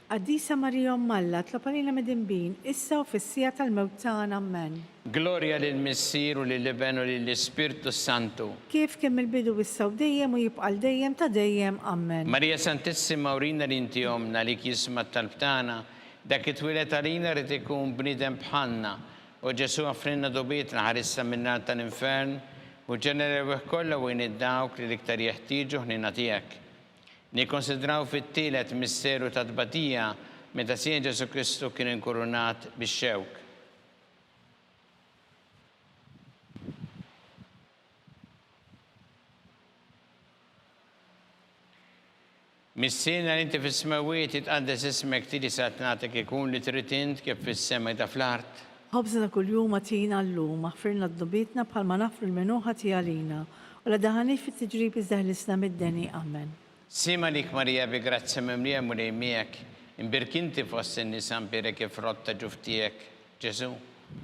Qaddisa Marija Malla, tlapalina mid-imbin, issa u fissija tal-mewt tagħna ammen. Gloria lil Missir u lil Ibn u lil Spiritu Santu. Kif kemm il-bidu issa u dejjem u jibqal dejjem ta' dejjem ammen. Marija Santissima urina li inti omna li jisma talbtana, dak it-twilet għalina rrid ikun bniedem bħalna. U Ġesu għafrinna dobietna ħarissa minna tal-infern u ġenerew kollha wejn id-dawk li l-iktar jeħtieġu ħnina tiegħek. Nikkonsidraw fit-tielet misteru ta' tbatija meta sien Ġesu Kristu kien inkurunat bix-xewk. Missina li inti fis-smawiet jitqaddes ismek tidi saat nagħtek ikun li trid int kif fis-sema ta' fl-art. Ħobża ta' kuljum atina llum, aħfirna d-dobietna bħalma nafru l-menuħa tiegħalina, u la daħanix fit-tiġrib iżdeħlisna mid-deni ammen. Simanik Marija bi grazzi mimlija mulejmijak, imbirkinti fossi nisan birek jifrotta ġuftijek, Ġesu.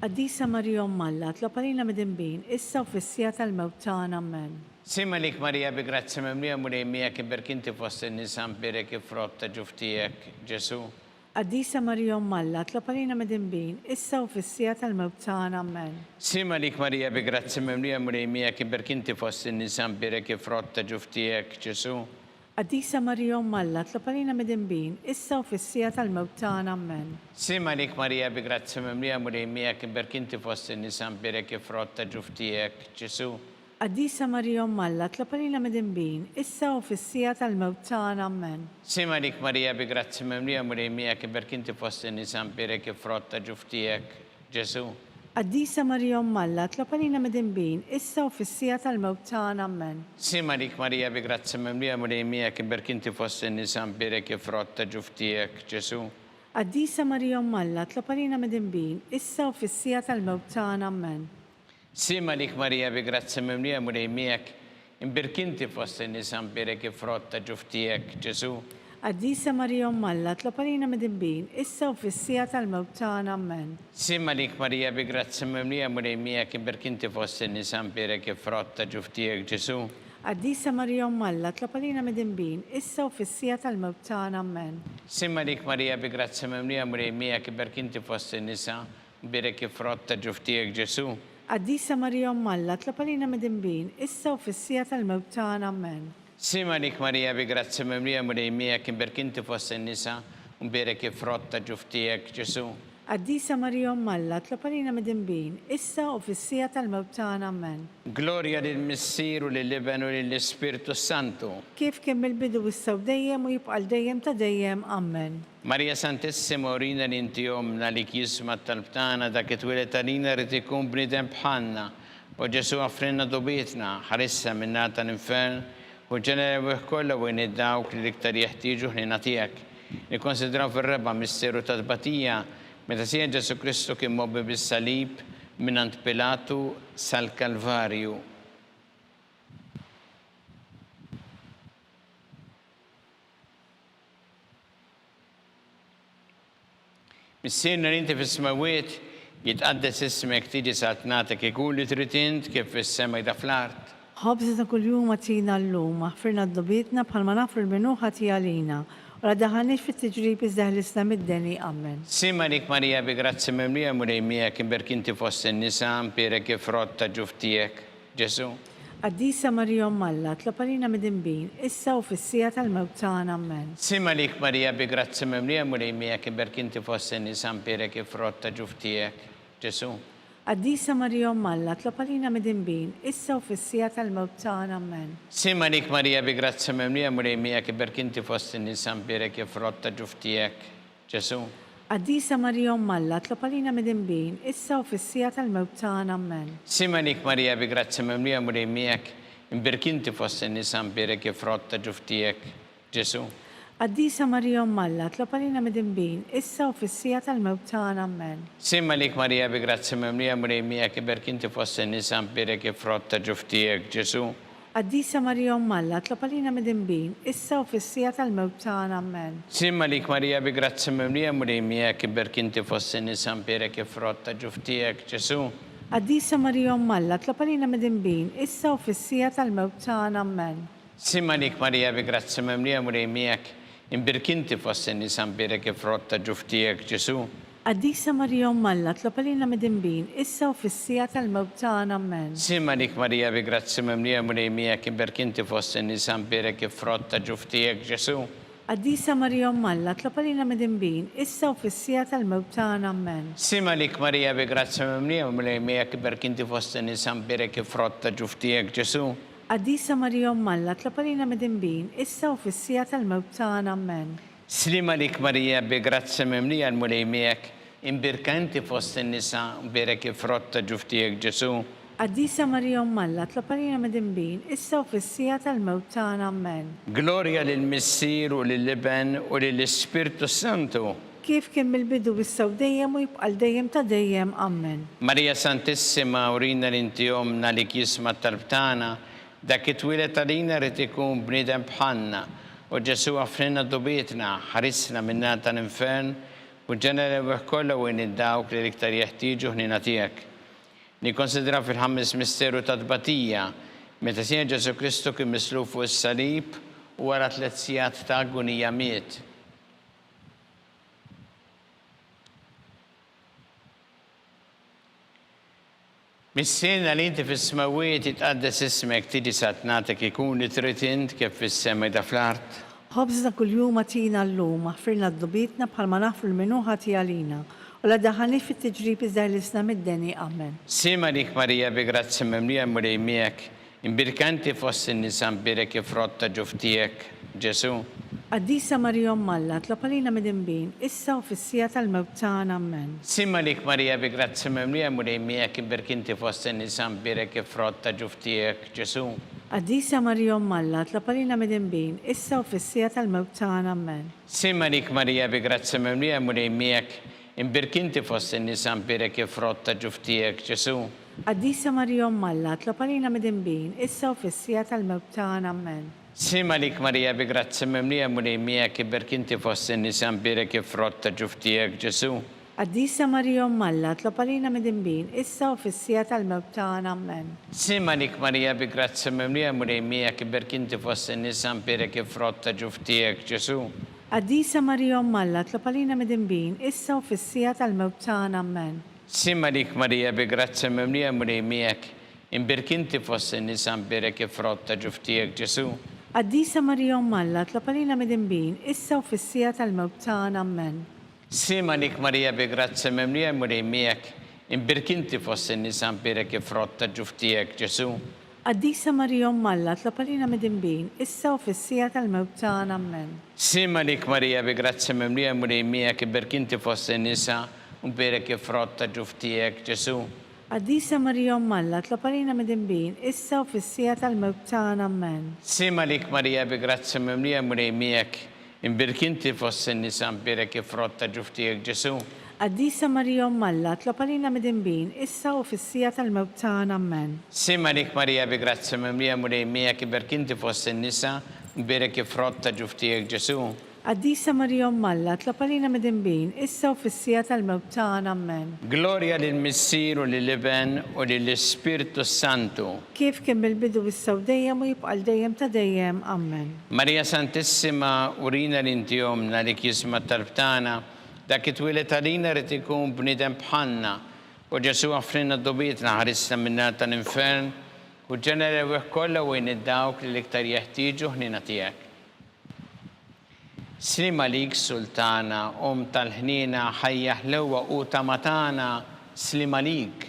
Qaddisa Marija Malla, tlapalina mid-imbin, issa u fissija tal-mewt tagħna ammen. Simanik Marija bi grazzi mimlija mulejmijak, imbirkinti fossi nisan birek jifrotta ġuftijek, Ġesu. Qaddisa Marija Malla, tlapalina mid-imbin, issa u fissija tal-mewt tagħna ammen. Simanik Marija bi grazzi mimlija mulejmijak, imbirkinti fossi nisan birek jifrotta ġuftijek, Ġesu. Qaddisa Marija Malla, tlapalina mid-imbin, issa u fissija tal-mewt tagħna ammen. Simanik Marija bi grazzi mimlija mulejmijak, imbirkinti fossi nisan birek jifrotta ġuftijek, Ġesu. Qaddisa Marija Malla, tlapalina mid-imbin, issa u fissija tal-mewt tagħna ammen. Simanik Marija bi grazzi mimlija mulejmijak, imbirkinti fossi nisan birek jifrotta ġuftijek, Ġesu. Qaddisa Marija Malla, tlapalina mid-imbin, issa u fissija tal-mewt tagħna ammen. Simanik Marija bi grazzi mimlija mulejmijak, imbirkinti fossi nisan birek jifrotta ġuftijek, Ġesu. Qaddisa Marija Malla, tlapalina mid-imbin, issa u fissija tal-mewt tagħna ammen. Simanik Marija bi grazzi mimlija mulejmijak, imbirkinti fossi nisan birek jifrotta ġuftijek, Ġesu. Qaddisa Marija Malla, tlapalina mid-imbin, issa u fissija tal-mewt tagħna ammen. Simanik Marija bi grazzi mimlija mulejmijak, imbirkinti fossi nisan birek jifrotta ġuftijek, Ġesu. Qaddisa Marija Malla, tlapalina mid-imbin, issa u fissija tal-mewt tagħna ammen. Simanik Marija bi grazzi mimlija mulejmijak, imbirkinti fossi nisan birek jifrotta ġuftijek, Ġesu. Qaddisa Marija Malla, tlapalina mid-imbin, issa u fissija tal-mewt tagħna ammen. Simanik Marija bi grazzi mimlija mulejmijak, imbirkinti fossi nisan birek jifrotta ġuftijek, Ġesu. Qaddisa Marija Alla, tlob għalina mid-dinbin, issa u fis-sija tal-mewt tagħna, amen. Gloria lill-Missier u lill-Iben u lill-Ispirtu Santu. Kif kien mill-bidu issa u dejjem u jibqal dejjem ta' dejjem, amen. Maria Santissima urina li inti omna li kisma tal-btana dak it-twilet għalina rrid ikun bniedem bħalna. U Ġesu għafrinna dubietna, ħarissa minna tal-infern, u ġenera kollha u dawk li iktar jeħtieġu ħnina tiegħek. Nikkonsidraw fir-reba misteru ta' tbatija meta sija Ġesu Kristu kien mobbi bis-salib minant Pilatu sal-Kalvarju. Missirna li inti fis-smawiet jitqaddes ismek tiġi satnatek ikun li trid int kif fis-sema da fl-art. Ħobża ta' kuljum għatina l-lum, aħfirna d-dobietna bħalma nafru l-menuħa tiegħalina. U la daħanix fit-tiġrib iżdaħlisna mid-deni, amen. Sima lik Marija bi grazzi memlija mulejmija kim berkinti fost in-nisa mpire kif rotta ġuftijek. Ġesu. Qaddisa Marija Alla, tlob għalina mid-dinbin, issa u fis-sija tal-mewt tagħna, amen. Sima lik Marija bi grazzi memlija mulejmija kim berkinti fost in-nisa mpire kif rotta ġuftijek. Ġesu. Qaddisa Marija Alla, tlob għalina mid-dinbin, issa u fis-sija tal-mewt tagħna, amen. Sima lik Marija bi grazzi memlija mulejmija kim berkinti fost in-nisa mpire kif rotta ġuftijek. Ġesu. Qaddisa Marija Alla, tlob għalina mid-dinbin, issa u fis-sija tal-mewt tagħna, amen. Sima lik Marija bi grazzi memlija mulejmija kim berkinti fost in-nisa mpire kif rotta ġuftijek. Ġesu. Qaddisa Marija Alla, tlob għalina mid-dinbin, issa u fis-sija tal-mewt tagħna, amen. Simma lik Marija bi grazzi memlija mulejmija kim berkinti fost in-nisa mpire kif rotta ġuftijek. Ġesu. Qaddisa Marija Alla, tlob għalina mid-dinbin, issa u fis-sija tal-mewt tagħna, amen. Simma lik Marija bi grazzi memlija mulejmija kim berkinti fost in-nisa mpire kif rotta ġuftijek. Ġesu. Qaddisa Marija Alla, tlob għalina mid-dinbin, issa u fis-sija tal-mewt tagħna, amen. Simma lik Marija bi grazzi memlija mulejmija imbirkinti fost in-nisa mpire kif rotta ġuftijek. Ġesu. Qaddisa Marija Alla, tlob għalina mid-dinbin, issa u fis-sija tal-mewt tagħna, amen. Simma lik Marija bi grazzi memlija mulejmija imbirkinti fost in-nisa mpire kif rotta ġuftijek. Ġesu. Qaddisa Marija Alla, tlob għalina mid-dinbin, issa u fis-sija tal-mewt tagħna, amen. Simma lik Marija bi grazzi memlija mulejmija imbirkinti fost in-nisa mpire kif rotta ġuftijek. Ġesu. Qaddisa Marija Alla, tlob għalina mid-dinbin, issa u fis-sija tal-mewt tagħna, amen. Slima lik Marija bi grazzi memlija mulejmijek imbirkanti fost in-nisa mpire kif rotta ġuftijek. Ġesu. Qaddisa Marija Alla, tlob għalina mid-dinbin, issa u fis-sija tal-mewt tagħna, amen. Gloria lill-Missier u lill-Iben u lill-Ispirtu Santu. Kif kien mill-bidu issa u dejjem u jibqal dejjem ta' dejjem, amen. Marija Santissima urina li inti omna li kisma tal-btana dak it-twilet għalina rrid ikun bniedem bħalna. U Ġesu għafrinna dubietna, ħarisna minna tal-infern u ġenera kollha u dawk li iktar jeħtieġu ħnina tiegħek. Nikkonsidra fil-ħames misteru ta' tbatija meta sija Ġesu Kristu kien misluf fuq is-salib u wara 3 sigħat ta' agonija miet. Missirna li inti fis-smawiet jitqaddes ismek tiġi satnatek ikun li trid int kif fis-sema da fl-art. Ħobża kuljum għatina l-lum, aħfirna d-dobietna bħalma nafru l-menuħa tiegħalina. U la daħanix fit-tiġrib iżdaħlisna mid-deni, amen. Sima lik Marija bi grazzi memlija mulejmijek imbirkanti fost in-nisa mpire kif rotta ġuftijek. Ġesu. Qaddisa Marija Alla, tlob għalina mid-dinbin, issa u fis-sija tal-mewt tagħna, amen. Simma lik Marija bi grazzi memlija mulejmijek imbirkinti fost in-nisa mpire kif rotta ġuftijek. Ġesu. Qaddisa Marija Alla, tlob għalina mid-dinbin, issa u fis-sija tal-mewt tagħna, amen. Simma lik Marija bi grazzi memlija mulejmijek imbirkinti fost in-nisa mpire kif rotta ġuftijek. Ġesu. Qaddisa Marija Alla, tlob għalina mid-dinbin, issa u fis-sija tal-mewt tagħna, amen. Sima lik Marija bi grazzi memlija mulejmijek imbirkinti fost in-nisa mpire kif rotta ġuftijek. Ġesu. Qaddisa Marija Alla, tlob għalina mid-dinbin, issa u fis-sija tal-mewt tagħna, amen. Sima lik Marija bi grazzi memlija mulejmijek imbirkinti fost in-nisa mpire kif rotta ġuftijek. Ġesu. Qaddisa Marija Alla, tlob għalina mid-dinbin, issa u fis-sija tal-mewt tagħna, amen. Sima lik Marija bi grazzi memlija mulejmijek imbirkinti fost in-nisa mpire kif rotta ġuftijek. Ġesu. Qaddisa Marija Alla, tlob għalina mid-dinbin, issa u fis-sija tal-mewt tagħna, amen. Sima lik Marija bi grazzi mimlija murejmijek, imbirkinti fost in-nisa mbirek ifrotta ġuftijek Ġesu. Qaddisa Marija Alla, tlapalina mid-dinbin, issa u fis-sija tal-mewt tagħna, amen. Sima lik Marija bi grazzi mimlija murejmijek, imbirkinti fost in-nisa mbirek ifrotta ġuftijek Ġesu. Qaddisa Marija Alla, tlapalina mid-dinbin, issa u fis-sija tal-mewt tagħna, amen. Sima lik Marija bi grazzi mimlija murejmijek, imbirkinti fost in-nisa mbirek ifrotta ġuftijek Ġesu. Qaddisa Marija Alla, tlapalina mid-dinbin, issa u fis-sija tal-mewt tagħna, amen. Sima lik Marija bi grazzi mimlija murejmijek, imbirkinti fost in-nisa mbirek ifrotta ġuftijek Ġesu. Qaddisa Marija Alla, tlapalina mid-dinbin, issa u fis-sija tal-mewt tagħna, amen. Gloria lill-Missier u lill-Iben u lill-Ispirtu Santu. Kif kien bil-bidu issa u dejjem u jibqa' dejjem ta' dejjem, amen. Marija Santissima, urina l-intijomna li kisma talbtana, dak it-twilet għalina rrid ikun bniedem bħalna, u Ġesu għafrina d-dobietna ħarisna minna tal-infern, u ġenera kollha wejn id-dawk li l-iktar jeħtieġu ħnina tiegħek. Slima lik sultana, tal-ħnina, ħajja ħlewa u tamatana, slima lik.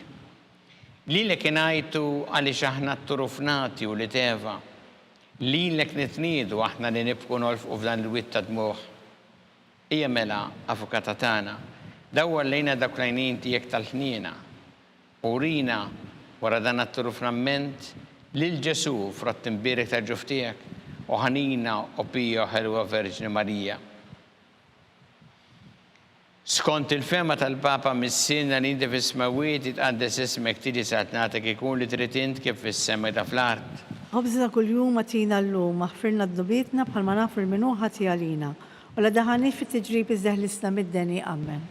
Lilek ingħajtu għaliex aħna t-turufnati u li teva. Lilek nitniedu aħna li nibqu nolfqu f'dan il-witt ta' dmuħ. Ija mela avukata tagħna, dawwar lejna dak l-għajnejn tiegħek tal-ħnina. Urina wara dan at-turufnament lil Ġesu frott imbirek tal-ġuftijek u ħanina u pija ħelwa Verġni Marija. Skont il-fema tal-Papa mis-sina li inti fis-smawiet itqaddes ismek tiġi satnatek ikun li trid int kif fis-sema ta' fl-art. Ħobżna kuljum atina llum, aħfirna d-dobietna bħalma nafir minuħa tiegħalina. U la daħani fit-tiġrib iżdeħlisna mid-deni, amen.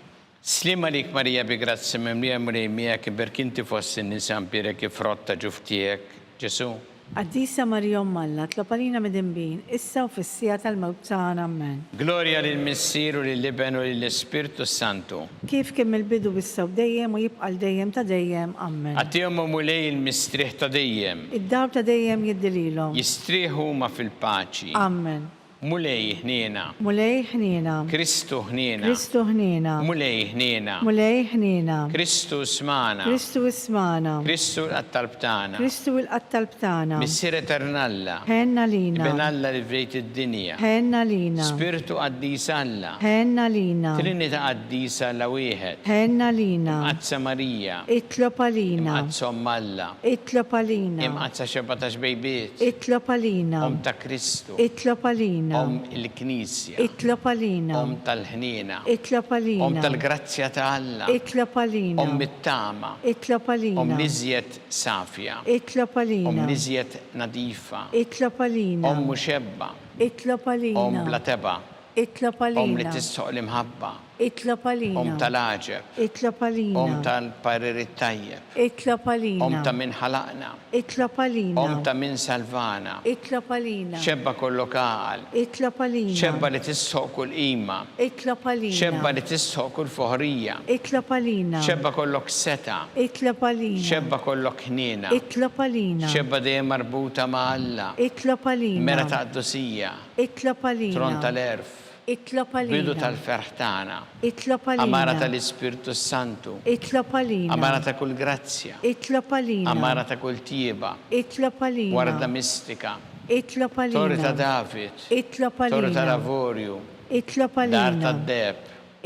Slima lik Marija bi grazzi mimlija murejmijek, imbirkinti fost in-nisa mbirek ifrotta ġuftijek Ġesu. Qaddisa Marija Alla, tlapalina mid-dinbin, issa u fis-sija tal-mewt tagħna, amen. Gloria lill-Missier u lill-Iben u lill-Ispirtu Santu. Kif kien mill-bidu issa u dejjem u jibqa' dejjem ta' dejjem, amen. Għatihom mulej il-mistrieħ ta' dejjem. Id-dar ta' dejjem jiddililhom. Jistrieħu ma fil-paċi. Amen. Mulej ħniena. Mulej ħniena. Kristu ħniena. Kristu ħniena. Mulej ħniena. Mulej ħniena. Kristu smana. Kristu ismana. Kristu l-qattalbtana. Kristu l-qattalbtana. Missier eternalla. Ħenna lina. Ibn Alla li bdejt id-dinja. Ħenna lina. Spiritu qaddis Alla. Ħenna lina. Trinita qaddisa Alla wieħed. Ħenna lina. Imqazza Marija. Itlob għalina. Imqazza Alla. Itlob għalina. Imqazza 17 bejbiet. Itlob għalina. Ta' Kristu. Itlob għalina. Il-Knisja. Itlob għalina. Tal-ħnina. Itlob għalina. Tal-grazzja ta' Alla. Itlob għalina. It-tama. Itlob għalina. Niżjed safja. Itlob għalina. Niżjed nadifa. Itlob għalina. Muxebba. Itlob għalina. Bla teba. Itlob għalina. Li tissoq l-imħabba. Itlob għalina. Tal-aġeb. Itlob għalina. Tal-parir tajjeb. Itlob għalina. Ta' min ħalaqna. Itlob għalina. Ta' min salvana. Itlob għalina. Xebba kollok għal. Itlob għalina. Xebba li tissoq kull ima. Itlob għalina. Xebba li tissoq kull foħrija. Itlob għalina. Xebba kollok seta. Itlob għalina. Xebba kollok ħnina. Itlob għalina. Xebba dejjem marbuta ma' Alla. Itlob għalina. Mera ta' qdusija. Itlob għalina. Tron tal-erf. Itlob għalina. Bidu tal-ferħtana. Itlob għalina. Amara tal-Ispirtu Santu. Itlob għalina. Amara ta' kull grazzja. Itlob għalina. Amara ta' kull tieba. Itlob għalina. Warda mistika. Itlob għalina. Torri ta' David. Itlob għalina. Torri ta' lavorju. Itlob għalina. Dar ta' deb.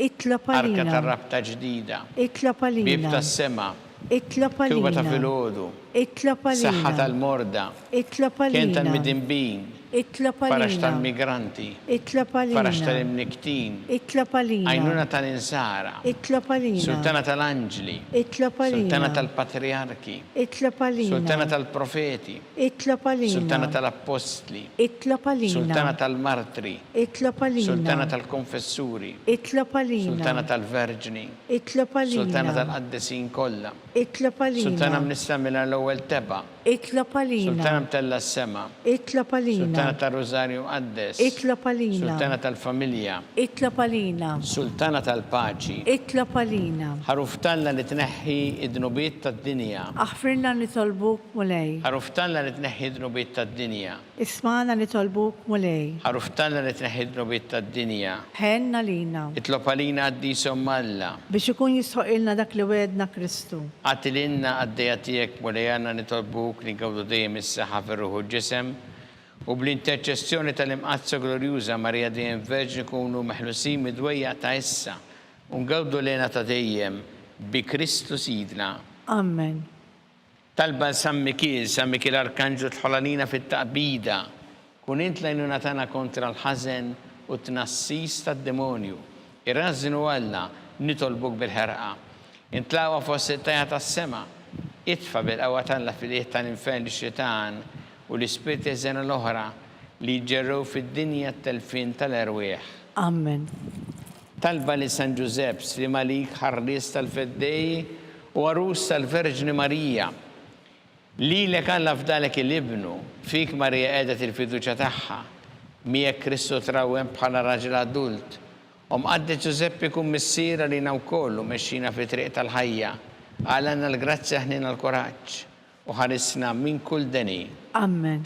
Itlob għalina. Arka ta' rabta ġdida. Itlob għalina. Bib ta' sema. Itlob għalina. Tuba ta' filodu. Itlob għalina. Saħħa tal-morda. Itlob għalina. Kien tal-midinbin. Itlob għalina. Farax tal-migranti. Itlob għalina. Farax tal-imniktin. Itlob għalina. Għajnuna tal-insara. Itlob għalina. Sultana tal-anġli. Itlob għalina. Sultana tal-patriarki. Itlob għalina. Sultana tal-profeti. Itlob għalina. Sultana tal-apostli. Itlob għalina. Sultana tal-martri. Itlob għalina. Sultana tal-konfessuri. Itlob għalina. Sultana tal-verġni. Itlob għalina. Sultana tal-qaddesin kollha. Itlob għalina. Sultana mnistamila l-ewwel teba. Itlob għalina. Sultana mtella s-sema. Itlob għalina. għalina. ta' Rosario Mqaddes, Itlob għalina. Sultana tal-Familja, Itlob għalina. Sultana tal-Paċi, Itlob għalina. ħaruftanna li tneħħi id-nubiet tad-dinja, Aħfirna nitolbuk mulej. ħaruftanna li tneħħi id-nubiet tad-dinja, Ismana nitolbuk mulej. ħaruftanna li tneħħi id-nubiet tad-dinja, Ħenna lina. itlob għalina għaddisom Alla, Biex ikun jisħoqilna dak li wedna Kristu. għatilinna għaddejja tiegħek mulejana nitolbuk li għawdu dejjem is-saħħa fir-ruħu ġisem u bl-interċessjoni tal-imqazza glorjuża Marija dejjem Verġni kunu meħlusin midwejja ta' issa u ngawdu lena ta' dejjem bi Kristu Sidna. Amen. Talba San Mikil Arkanġu tħolanina fit-taqbida, kun int lajnuna tagħna kontra l-ħażen u tnassis tad-demonju. Irrażinu Alla nitolbuk bil-ħerqa. Intlawa fost it-tajja tas-sema, itfa bil-qawwa talla fil-qiegħ tal-infern ix-xitan u l-ispirti eżena l-oħra li ġerrew fid-dinja t-telfin tal-erwieħ. Amen. Talba li San Giuseppe, li Malik ħarris tal-Feddej u għarus tal-Verġni Marija. Li lek Alla fdalek il-ibnu, fik Marija qiegħda il-fiduċja tagħha, miegħek Kristu trawhem bħala raġel adult. Għaddi Giuseppe kun missiera li nawkollu mexxina fi triq tal-ħajja, għalanna l-grazzja ħnina l-koraġġ u ħarisna minn kull deni. Amen.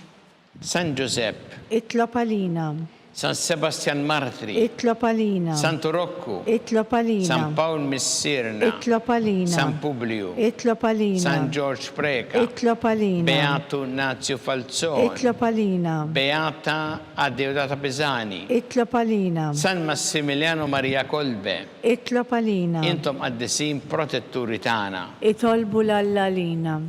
San Giuseppe, Itlob għalina. San Sebastian Martri, Itlob għalina. Santo Rocco, Itlob għalina. San Paul Missirna, Itlob għalina. San Publio, Itlob għalina. San George Preka, Itlob għalina. Beato Nazio Falzone, Itlob għalina. Beata Addeodata Pisani, Itlob għalina. San Massimiliano Maria Kolbe, Itlob għalina. intom għaddisin protetturi tagħna. Itolbu l-Alla lina.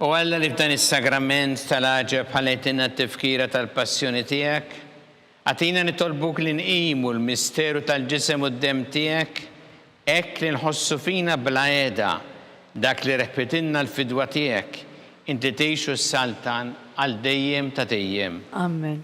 U Alla li f'dan is-sagrament tal-ħaġeb ħalejtina t-tifkira tal-passjoni tiegħek, għatina nitolbuk li nqimu l-misteru tal-ġisem u d-dem tiegħek, hekk li nħossu fina bla qiegħda dak li reħpetilna l-fidwa tiegħek, inti tgħixu s-saltan għal dejjem ta' dejjem. Amen.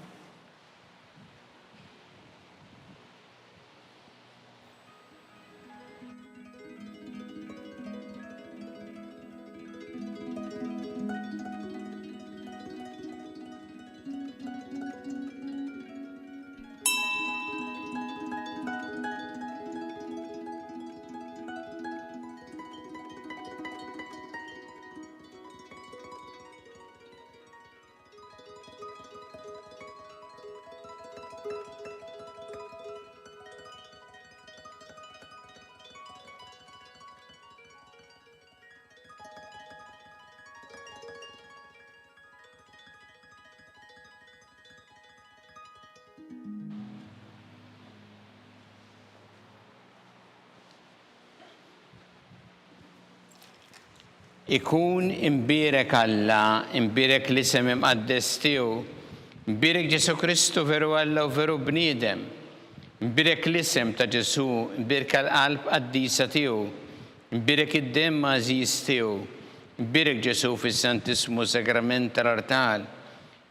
Ikun imbirek Alla, imbirek l-isem imqaddes tiegħu, imbirek Ġesu Kristu veru Alla u veru bniedem, imbirek l-isem ta' Ġesu, imbirek l-qalb qaddisa tiegħu, imbirek id-dem għażiż tiegħu, imbirek Ġesu fis-Santismu Sagrament tal-Artal,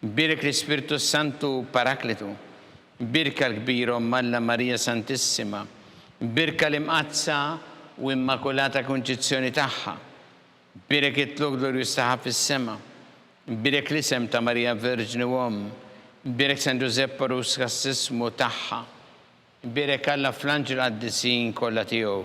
imbirek l-Ispirtu Santu Parakletu, imbirek l-kbir Alla Marija Santissima, imbirek l-imqazza u immakulata konċizzjoni tagħha. Birek it-tluk glorjus taħħa fis-sema, birek l-isem ta' Marija Verġni Uom, birek San Giuseppe Parus kassismu taħħa, birek Alla fl-anġel għaddisin kollha tiegħu.